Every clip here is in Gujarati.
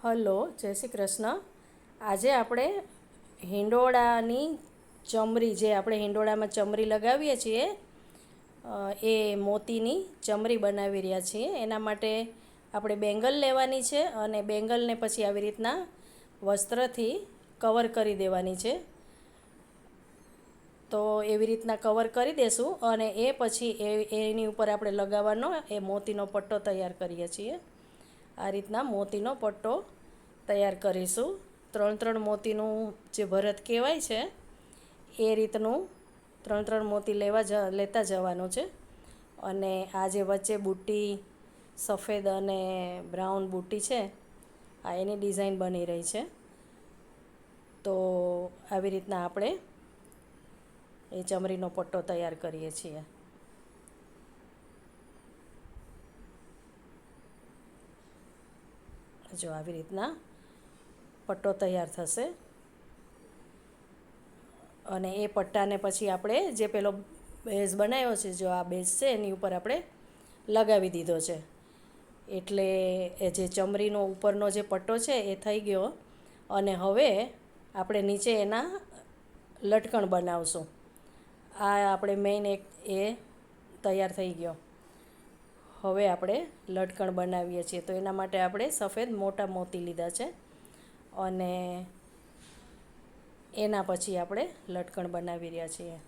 હલો, જય શ્રી કૃષ્ણ. આજે આપણે હિંડોળાની ચમરી, જે આપણે હિંડોળામાં ચમરી લગાવીએ છીએ, એ મોતીની ચમરી બનાવી રહ્યા છીએ. એના માટે આપણે બેંગલ લેવાની છે અને બેંગલને પછી આવી રીતના વસ્ત્રથી કવર કરી દેવાની છે. તો એવી રીતના કવર કરી દેશું અને એ પછી એની ઉપર આપણે લગાવવાનો એ મોતીનો પટ્ટો તૈયાર કરીએ છીએ. આ રીતના મોતીનો પટ્ટો તૈયાર કરીશું. 3 મોતીનું જે ભરત કહેવાય છે એ રીતનું 3 મોતી લેતા જવાનું છે. અને આ જે વચ્ચે બુટ્ટી સફેદ અને બ્રાઉન બુટ્ટી છે, આ એની ડિઝાઇન બની રહી છે. તો આવી રીતના આપણે એ ચમરીનો પટ્ટો તૈયાર કરીએ છીએ. જો આવી રીતના પટ્ટો તૈયાર થશે અને એ પટ્ટાને પછી આપણે જે પેલો બેઝ બનાવ્યો છે, જો આ બેઝ છે એની ઉપર આપણે લગાવી દીધો છે. એટલે એ જે ચમરીનો ઉપરનો જે પટ્ટો છે એ થઈ ગયો. અને હવે આપણે નીચે એના લટકણ બનાવશું. આ આપણે મેઇન એક એ તૈયાર થઈ ગયો. હવે આપણે લટકણ બનાવીએ છીએ. તો એના માટે આપણે સફેદ મોટા મોતી લીધા છે અને એના પછી આપણે લટકણ બનાવી રહ્યા છીએ.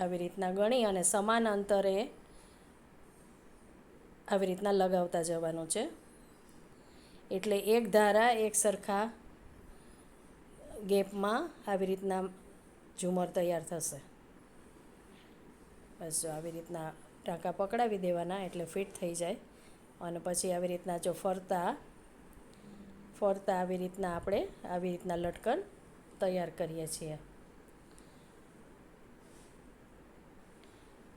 આવી રીતના ગણી અને સમાન અંતરે આવી રીતના લગાવતા જવાનું છે. એટલે એક ધારા એક સરખા ગેપમાં આવી રીતના ઝુમર તૈયાર થશે. બસ જો આવી રીતના ટાંકા પકડાવી દેવાના એટલે ફિટ થઈ જાય. અને પછી આવી રીતના જો ફરતા આવી રીતના આપણે આવી રીતના લટકન તૈયાર કરીએ છીએ.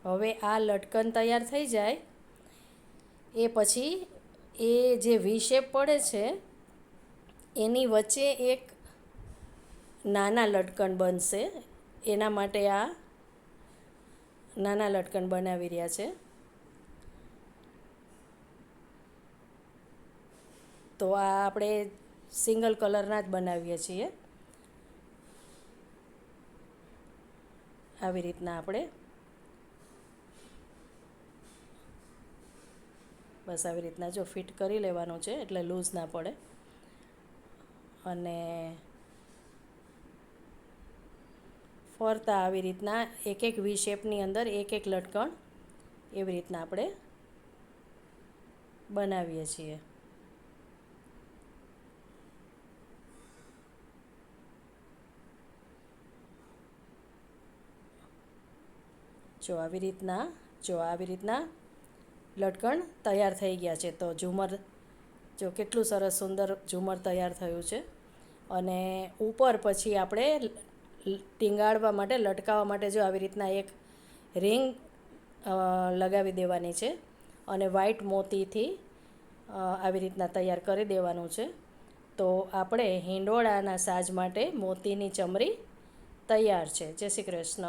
હવે આ લટકન તૈયાર થઈ જાય એ પછી એ જે વી શેપ પડે છે એની વચ્ચે એક નાના લટકન બનશે. એના માટે આ નાના લટકન બનાવી રહ્યા છે. તો આ આપણે સિંગલ કલરના જ બનાવીએ છીએ. આવી રીતના આપણે બસ આવી રીતના જો ફિટ કરી લેવાનું છે એટલે લૂઝ ના પડે. અને ફરતા આવી રીતના એક એક વી શેપની અંદર એક એક લટકણ એવી રીતના આપણે બનાવીએ છીએ. જો આવી રીતના લટકણ તૈયાર થઈ ગયા છે. તો ઝુમર જો કેટલું સરસ સુંદર ઝુમર તૈયાર થયું છે. અને ઉપર પછી આપણે ટીંગાળવા માટે, લટકાવવા માટે જો આવી રીતના એક રિંગ લગાવી દેવાની છે અને વ્હાઈટ મોતીથી આવી રીતના તૈયાર કરી દેવાનું છે. તો આપણે હિંડોળાના સાજ માટે મોતીની ચમરી તૈયાર છે. જય શ્રી કૃષ્ણ.